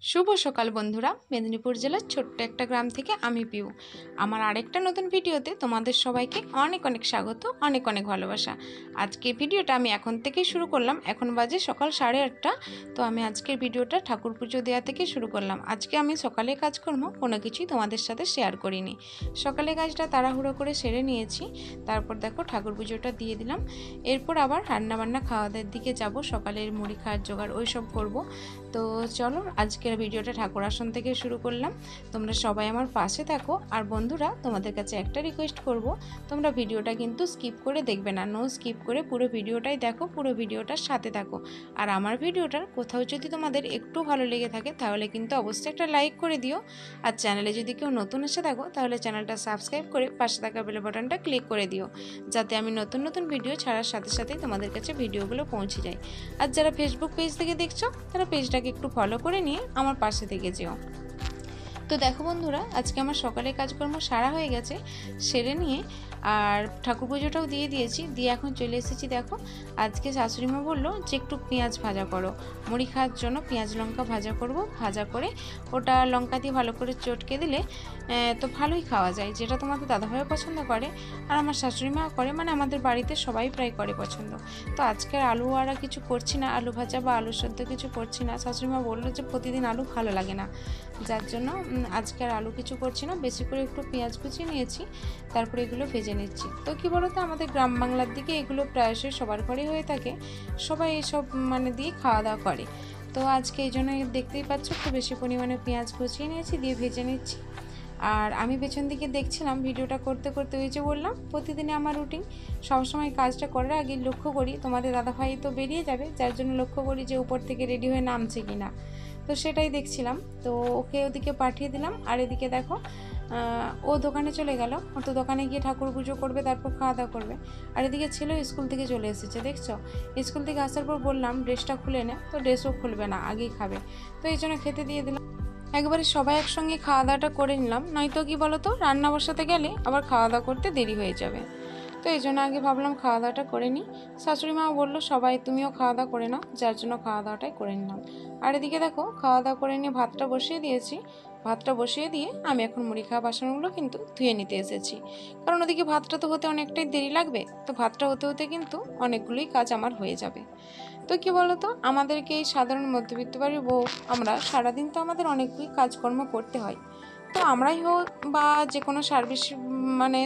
शुभ सकाल बंधुरा मेदिनीपुर जिलार छोट्ट एक ग्राम थेके आमी पियू आमार आरेकटा नतून भिडियोते तोमादेर सबाइके अनेक अनेक स्वागत अनेक अनेक भालोबासा। आजकेर भिडियोटा आमी एखन थेकेई शुरू करलाम। एखन बाजे सकाल 8:30। तो आमी आजकेर भिडियोटा ठाकुर पुजो देওয়া थेके शुरू करलाम। आजके आमी सकाले काजकर्म कोनो किछुई तोमादेर साथे शेयार करिनि। सकाले काजटा ताड़ाहुड़ो करे सेरे निয়েছি। तारपर देखो ठाकुर पुजोटा दिए दिलाम। एरपर आबार रान्ना बान्ना खाওয়া दाওয়ার दिके जाबो। सकालेर मुড়ি खाওয়ার जोगाड़ ओई सब करब। तो चलो आजके ভিডিওটা ঠাকুর আসন থেকে শুরু করলাম। তোমরা সবাই আমার পাশে থাকো। আর বন্ধুরা তোমাদের কাছে একটা রিকোয়েস্ট করব, তোমরা ভিডিওটা কিন্তু স্কিপ করে দেখবে না, নো স্কিপ করে পুরো ভিডিওটাই দেখো, পুরো ভিডিওটার সাথে থাকো। আর আমার ভিডিওটার কোথাও যদি তোমাদের একটু ভালো লেগে থাকে তাহলে কিন্তু অবশ্যই একটা লাইক করে দিও। আর চ্যানেলে যদি কেউ নতুন এসে থাকো তাহলে চ্যানেলটা সাবস্ক্রাইব করে পাশে থাকা বেল বাটনটা ক্লিক করে দিও, যাতে আমি নতুন নতুন ভিডিও ছাড়ার সাথে সাথেই তোমাদের কাছে ভিডিওগুলো পৌঁছে যায়। আর যারা ফেসবুক পেজ থেকে দেখছো তারা পেজটাকে একটু ফলো করে নিয়ে আমার পাশে থেকে যেও। তো দেখো বন্ধুরা, আজকে আমার সকালে কাজকর্ম সারা হয়ে গেছে, সেরে নিয়ে আর ঠাকুর পুজোটাও দিয়ে দিয়েছি, দিয়ে এখন চলে এসেছি। দেখো আজকে শাশুড়িমা বললো যে একটু পেঁয়াজ ভাজা করো, মুড়ি খাওয়ার জন্য পেঁয়াজ লঙ্কা ভাজা করব। ভাজা করে ওটা লঙ্কা দিয়ে ভালো করে চটকে দিলে তো ভালোই খাওয়া যায়, যেটা তোমাদের দাদাভাইও পছন্দ করে আর আমার শাশুড়িমাও করে, মানে আমাদের বাড়িতে সবাই প্রায় করে পছন্দ। তো আজকে আলু আর কিছু করছি না, আলু ভাজা বা আলু সেদ্ধ কিছু করছি না। শাশুড়িমা বললো যে প্রতিদিন আলু ভালো লাগে না, যার জন্য আজকে আর আলু কিছু করছি না। বেশি করে একটু পেঁয়াজ কুচি নিয়েছি, তারপরে এগুলো ভেজে নিচ্ছি। তো কী বলো তো, আমাদের গ্রাম বাংলার দিকে এগুলো প্রায়শই সবার ঘরেই হয়ে থাকে, সবাই এইসব মানে দিয়ে খাওয়া দাওয়া করে। তো আজকে এই জন্য দেখতেই পাচ্ছ একটু বেশি পরিমাণে পেঁয়াজ কুচিয়ে নিয়েছি, দিয়ে ভেজে নিচ্ছি। আর আমি পেছন দিকে দেখছিলাম ভিডিওটা করতে করতে, ওই যে বললাম প্রতিদিনে আমার রুটিন, সবসময় কাজটা করার আগে লক্ষ্য করি তোমাদের দাদাভাই তো বেরিয়ে যাবে, যার জন্য লক্ষ্য করি যে উপর থেকে রেডি হয়ে নামছে কিনা। তো সেটাই দেখছিলাম, তো ওকে ওদিকে পাঠিয়ে দিলাম। আর এদিকে দেখো ও দোকানে চলে গেল, ও তো দোকানে গিয়ে ঠাকুর পুজো করবে, তারপর খাওয়া দাওয়া করবে। আর এদিকে ছেলেও স্কুল থেকে চলে এসেছে, দেখছো স্কুল থেকে আসার পর বললাম ড্রেসটা খুলে নে, তো ড্রেসও খুলবে না, আগেই খাবে। তো এই জন্য খেতে দিয়ে দিলাম। একবারে সবাই একসঙ্গে খাওয়া দাওয়াটা করে নিলাম, নয়তো কি বলো তো রান্না বসাতে গেলে আবার খাওয়া দাওয়া করতে দেরি হয়ে যাবে। তো এই জন্য আগে ভাবলাম খাওয়া দাওয়াটা করে নিই। শাশুড়ি মা বললো সবাই তুমিও খাওয়া দাওয়া করে নাও, যার জন্য খাওয়া দাওয়াটাই করে নিলাম। আর এদিকে দেখো খাওয়া দাওয়া করে নিয়ে ভাতটা বসিয়ে দিয়েছি। ভাতটা বসিয়ে দিয়ে আমি এখন মুড়ি খাওয়া বাসনগুলো কিন্তু ধুয়ে নিতে এসেছি, কারণ ওদিকে ভাতটা তো হতে অনেকটাই দেরি লাগবে। তো ভাতটা হতে হতে কিন্তু অনেকগুলোই কাজ আমার হয়ে যাবে। তো কী বলো তো, আমাদেরকে এই সাধারণ মধ্যবিত্ত বাড়ির বউ, আমরা সারাদিন তো আমাদের অনেকগুলি কাজকর্ম করতে হয়। তো আমরাই হোক বা যে কোনো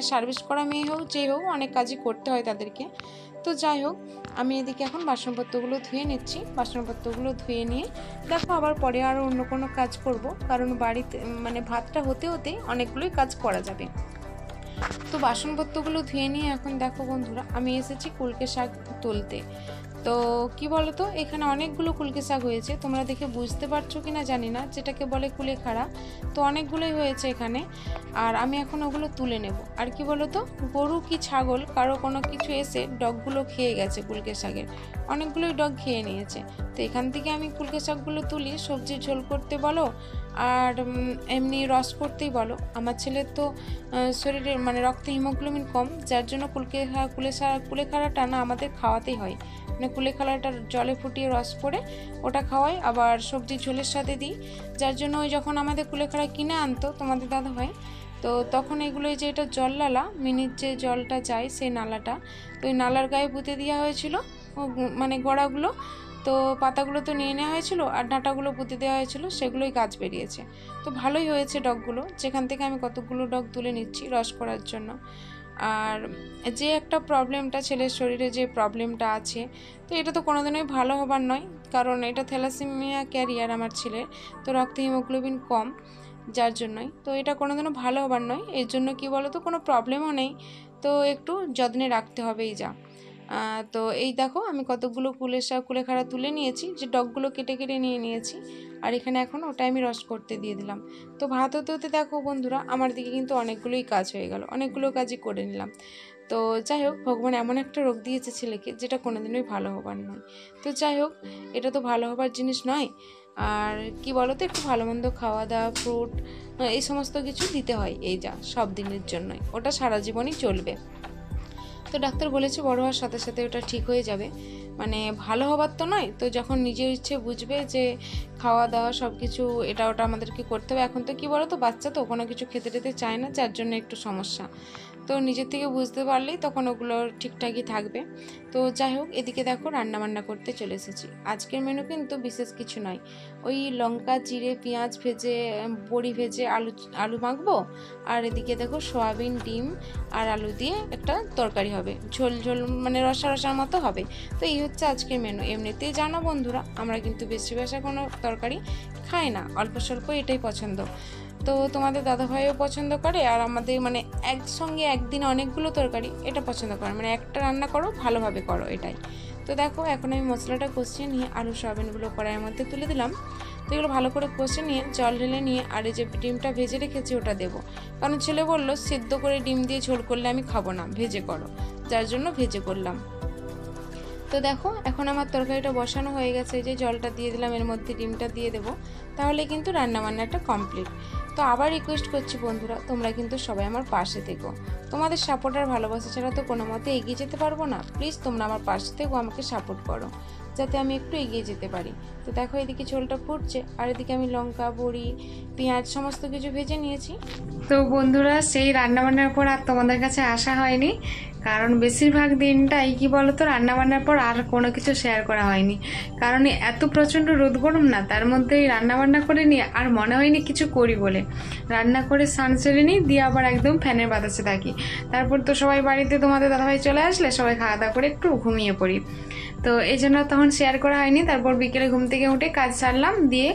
সার্ভিস করা মেয়ে হোক, যেই হোক, অনেক কাজই করতে হয় তাদেরকে। তো যাই হোক, আমি এদিকে এখন বাসনপত্রগুলো ধুয়ে নিচ্ছি। বাসনপত্রগুলো ধুয়ে নিয়ে দেখো আবার পরে আরও অন্য কোনো কাজ করব, কারণ বাড়িতে ভাতটা হতে হতেই অনেকগুলোই কাজ করা যাবে। তো বাসনপত্রগুলো ধুয়ে নিয়ে এখন দেখো বন্ধুরা, আমি এসেছি কুলকে শাক তুলতে। তো কি বলো তো, এখানে অনেকগুলো কুলকে শাক হয়েছে, তোমরা দেখে বুঝতে পারছো কি না জানি না, যেটাকে বলে কুলেখাড়া। তো অনেকগুলোই হয়েছে এখানে, আর আমি এখন ওগুলো তুলে নেব। আর কি বলো তো, গরু কি ছাগল কারো কোনো কিছু এসে ডগগুলো খেয়ে গেছে, কুলকে শাকের অনেকগুলোই ডগ খেয়ে নিয়েছে। তো এখান থেকে আমি কুলকে শাকগুলো তুলি, সবজির ঝোল করতে বলো আর এমনি রস করতেই বলো। আমার ছেলের তো শরীরে রক্তে হিমোগ্লোবিন কম, যার জন্য কুলেখাড়াটা না আমাদের খাওয়াতেই হয়। কুলেখাড়াটা জলে ফুটিয়ে রস করে ওটা খাওয়াই, আবার সবজির ঝোলের সাথে দিই। যার জন্য ওই যখন আমাদের কুলেখাড়া কিনে আনতো তোমাদের দাদা হয়, তো তখন এগুলো যে এটা জল নালা, মিনিট যে জলটা যায় সেই নালাটা, তো ওই নালার গায়ে পুঁতে দেওয়া হয়েছিল গোড়াগুলো। তো পাতাগুলো তো নিয়ে নেওয়া হয়েছিল আর ডাঁটাগুলো পুঁতে দেওয়া হয়েছিল, সেগুলোই গাছ বেরিয়েছে। তো ভালোই হয়েছে ডগগুলো, যেখান থেকে আমি কতগুলো ডগ তুলে নিচ্ছি রস করার জন্য। আর যে একটা প্রবলেমটা, ছেলের শরীরে যে প্রবলেমটা আছে, তো এটা তো কোনোদিনই ভালো হবার নয়, কারণ এটা থ্যালাসেমিয়া ক্যারিয়ার আমার ছেলের, তো রক্তে হিমোগ্লোবিন কম, যার জন্যই তো এটা কোনোদিনও ভালো হবার নয়। এর জন্য কি বলো তো, কোনো প্রবলেমও নেই, তো একটু যত্নে রাখতে হবে এই যা। তো এই দেখো আমি কতগুলো কুলেখাড়া তুলে নিয়েছি, যে ডগগুলো কেটে কেটে নিয়ে নিয়েছি। আর এখানে এখন ওটা আমি রস করতে দিয়ে দিলাম। তো ভাত হতে হতে দেখো বন্ধুরা, আমার দিকে কিন্তু অনেকগুলোই কাজ হয়ে গেল, অনেকগুলো কাজই করে নিলাম। তো যাই হোক, ভগবান এমন একটা রোগ দিয়েছে ছেলেকে, যেটা কোনোদিনই ভালো হবার নয়। তো যাই হোক, এটা তো ভালো হবার জিনিস নয়। আর কি বলো তো, একটু ভালো মন্দ খাওয়া দাওয়া, ফ্রুট, এই সমস্ত কিছু দিতে হয় এই যা, সব দিনের জন্যই, ওটা সারা জীবনই চলবে। তো ডাক্তার বলেছে বড় হওয়ার সাথে সাথে ওটা ঠিক হয়ে যাবে। মানে ভালো হবার তো নয়। তো যখন নিজের ইচ্ছে বুঝবে যে খাওয়া দাওয়া সব কিছু এটা ওটা আমাদেরকে করতে হবে। এখন তো কী বলো তো, বাচ্চা তো কোনো কিছু খেতে টেতে চায় না, যার জন্য একটু সমস্যা। তো নিজের থেকে বুঝতে পারলেই তখন ওগুলো ঠিকঠাকই থাকবে। তো যাই হোক, এদিকে দেখো রান্নাবান্না করতে চলে এসেছি। আজকের মেনু কিন্তু বিশেষ কিছু নয়, ওই লঙ্কা জিরে পেঁয়াজ ভেজে বড়ি ভেজে আলু মাখবো, আর এদিকে দেখো সয়াবিন ডিম আর আলু দিয়ে একটা তরকারি হবে, ঝোল ঝোল মানে রসা রসার মতো হবে। তো এই হচ্ছে আজকের মেনু। এমনিতেই জানো বন্ধুরা, আমরা কিন্তু বেশি কোনো তরকারি খাই না, অল্প স্বল্প এটাই পছন্দ। তো তোমাদের দাদাভাইও পছন্দ করে, আর আমাদের মানে একসঙ্গে একদিনে অনেকগুলো তরকারি এটা পছন্দ করে, মানে একটা রান্না করো ভালোভাবে করো এটাই। তো দেখো এখন আমি মশলাটা কষিয়ে নিয়ে আলু সয়াবিনগুলো কড়াইয়ের মধ্যে তুলে দিলাম। তো এগুলো ভালো করে কষে নিয়ে জল ঢেলে নিয়ে আর এই যে ডিমটা ভেজে রেখেছি ওটা দেবো, কারণ ছেলে বললো সিদ্ধ করে ডিম দিয়ে ঝোল করলে আমি খাবো না, ভেজে করো, যার জন্য ভেজে করলাম। তো দেখো এখন আমার তরকারিটা বসানো হয়ে গেছে, এই যে জলটা দিয়ে দিলাম, এর মধ্যে ডিমটা দিয়ে দেবো, তাহলে কিন্তু রান্নাবান্নাটা কমপ্লিট। তো আবার রিকোয়েস্ট করছি বন্ধুরা, তোমরা কিন্তু সবাই আমার পাশে থেকো। তোমাদের সাপোর্ট আর ভালোবাসা ছাড়া তো কোনো মতে এগিয়ে যেতে পারবো না। প্লিজ তোমরা আমার পাশে থেকো, আমাকে সাপোর্ট করো যাতে আমি একটু এগিয়ে যেতে পারি। তো দেখো এদিকে ঝোলটা ফুটছে, আর এদিকে আমি লঙ্কা বড়ি পেঁয়াজ সমস্ত কিছু ভেজে নিয়েছি। তো বন্ধুরা সেই রান্নাবান্নার পর আর তোমাদের কাছে আসা হয়নি, কারণ বেশিরভাগ দিনটাই কি বলতো রান্নাবান্নার পর আর কোনো কিছু শেয়ার করা হয়নি, কারণ এত প্রচণ্ড রোদ গরম না, তার মধ্যেই রান্নাবান্না করে নিয়ে আর মনে হয়নি কিছু করি বলে। রান্না করে স্নান সেরে নিই, দিয়ে আবার একদম ফ্যানের বাতাসে থাকি। তারপর তো সবাই বাড়িতে তোমাদের দাদাভাই চলে আসলে সবাই খাওয়া দাওয়া করে একটু ঘুমিয়ে পড়ি, তো এই জন্য তখন শেয়ার করা হয়নি। তারপর বিকেলে ঘুম থেকে উঠে কাজ সারলাম, দিয়ে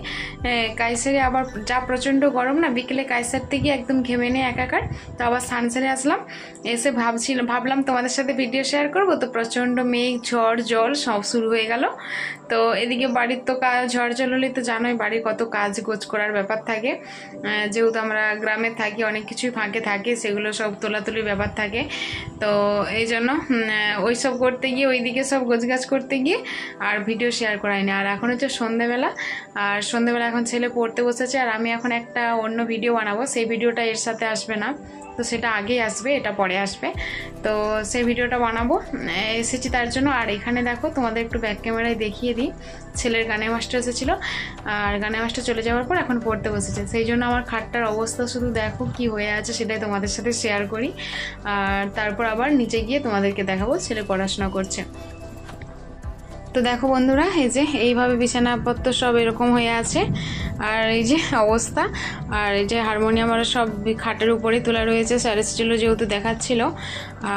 কাজ সেরে আবার যা প্রচণ্ড গরম না, বিকেলে কাজ সারতে গিয়ে একদম ঘেমে নিয়ে একাকার। তো আবার স্নান সেরে আসলাম, এসে ভাবলাম তোমাদের সাথে ভিডিও শেয়ার করবো, তো প্রচণ্ড মেঘ ঝড় জল সব শুরু হয়ে গেল। তো এদিকে বাড়ির তো কাজ, ঝড় জল হলে তো জানোই বাড়ির কত কাজ গোছ করার ব্যাপার থাকে, যেহেতু আমরা গ্রামে থাকি অনেক কিছুই ফাঁকে থাকে, সেগুলো সব তোলাতুলির ব্যাপার থাকে। তো এই জন্য ওই সব করতে গিয়ে ওইদিকে সব গোছগাছ করতে গিয়ে আর ভিডিও শেয়ার করাইনি। আর এখন হচ্ছে সন্ধ্যেবেলা, আর সন্ধ্যেবেলা এখন ছেলে পড়তে বসেছে, আর আমি এখন একটা অন্য ভিডিও বানাবো, সেই ভিডিওটা এর সাথে আসবে না, তো সেটা আগেই আসবে, এটা পরে আসবে। তো সেই ভিডিওটা বানাবো, এসেছি তার জন্য। আর এখানে দেখো তোমাদের একটু ব্যাক ক্যামেরায় দেখিয়ে দিই, ছেলের গানের মাস্টার এসেছিলো, আর গানের মাস্টার চলে যাওয়ার পর এখন পড়তে বসেছে, সেই জন্য আমার খাটটার অবস্থা শুধু দেখো কি হয়ে আছে, সেটাই তোমাদের সাথে শেয়ার করি। আর তারপর আবার নিচে গিয়ে তোমাদেরকে দেখাবো ছেলে পড়াশোনা করছে। তো দেখো বন্ধুরা, এই যে এইভাবে বিছানাপত্র সব এরকম হয়ে আছে, আর এই যে অবস্থা, আর এই যে হারমোনিয়াম আর সব খাটের উপরে তোলা রয়েছে, স্যারের স্টিলও যেহেতু দেখাচ্ছিল।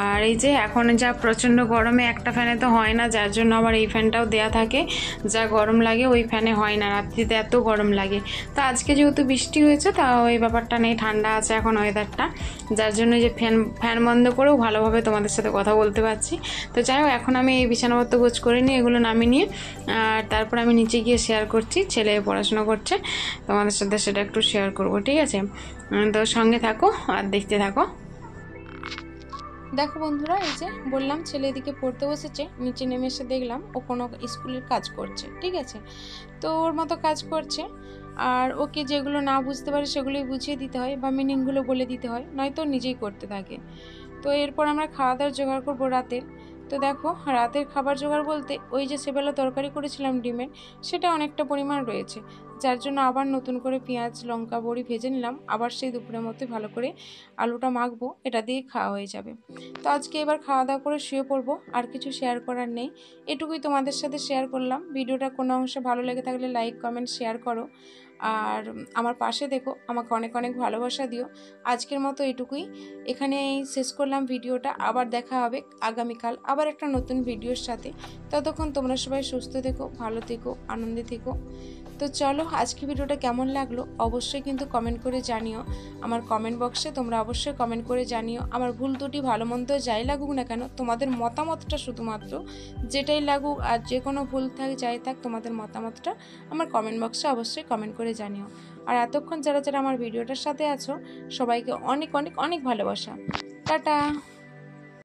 আর এই যে এখন যা প্রচণ্ড গরমে একটা ফ্যানে তো হয় না, যার জন্য আবার এই ফ্যানটাও দেয়া থাকে, যা গরম লাগে ওই ফ্যানে হয় না, রাত্রিতে এত গরম লাগে। তো আজকে যেহেতু বৃষ্টি হয়েছে তা ওই ব্যাপারটা নেই, ঠান্ডা আছে এখন ওয়েদারটা, যার জন্য যে ফ্যান বন্ধ করেও ভালোভাবে তোমাদের সাথে কথা বলতে পারছি। তো যাই হোক, এখন আমি এই বিছানাপত্র গোছ করে নিই, এগুলো নামিয়ে নিয়ে আর তারপর আমি নিচে গিয়ে শেয়ার করছি, ছেলে পড়াশোনা করছে, তোমাদের সাথে সেটা একটু শেয়ার করবো, ঠিক আছে? তো সঙ্গে থাকো আর দেখতে থাকো। দেখো বন্ধুরা, এই যে বললাম ছেলে এদিকে পড়তে বসেছে, নিচে নেমে এসে দেখলাম ও কোনো স্কুলের কাজ করছে, ঠিক আছে? তো ওর মতো কাজ করছে, আর ওকে যেগুলো না বুঝতে পারে সেগুলোই বুঝিয়ে দিতে হয় বা মিনিংগুলো বলে দিতে হয়, নয়তো নিজেই করতে থাকে। তো এরপর আমরা খাওয়া দাওয়ার জোগাড় করবো রাতের। তো দেখো রাতের খাবার জোগাড় বলতে ওই যে সেবেলা তরকারি করেছিলাম ডিমের, সেটা অনেকটা পরিমাণ রয়েছে, যার জন্য আবার নতুন করে পেঁয়াজ লঙ্কা বড়ি ভেজে নিলাম, আবার সেই দুপুরের মধ্যে ভালো করে আলুটা মাখবো, এটা দিয়ে খাওয়া হয়ে যাবে। তো আজকে এবার খাওয়া দাওয়া করে শুয়ে পড়বো, আর কিছু শেয়ার করার নেই, এটুকুই তোমাদের সাথে শেয়ার করলাম। ভিডিওটা কোনো অংশে ভালো লেগে থাকলে লাইক কমেন্ট শেয়ার করো, আর আমার পাশে দেখো, আমাকে অনেক অনেক ভালোবাসা দিও। আজকের মতো এটুকুই, এখানেই শেষ করলাম ভিডিওটা। আবার দেখা হবে আগামীকাল আবার একটা নতুন ভিডিওর সাথে। ততক্ষণ তোমরা সবাই সুস্থ থেকো, ভালো থেকো, আনন্দে থেকো। তো চলো, আজকে ভিডিওটা কেমন লাগলো অবশ্যই কিন্তু কমেন্ট করে জানিও, আমার কমেন্ট বক্সে তোমরা অবশ্যই কমেন্ট করে জানিও। আমার ভুল ত্রুটি ভালো মন্দ যাই লাগুক না কেন, তোমাদের মতামতটা শুধুমাত্র, যেটাই লাগুক আর যে কোনো ভুল থাক যাই থাক, তোমাদের মতামতটা আমার কমেন্ট বক্সে অবশ্যই কমেন্ট করে জানিও। আর এতক্ষণ যারা যারা আমার ভিডিওটার সাথে আছো, সবাইকে অনেক অনেক অনেক ভালোবাসা। টাটা।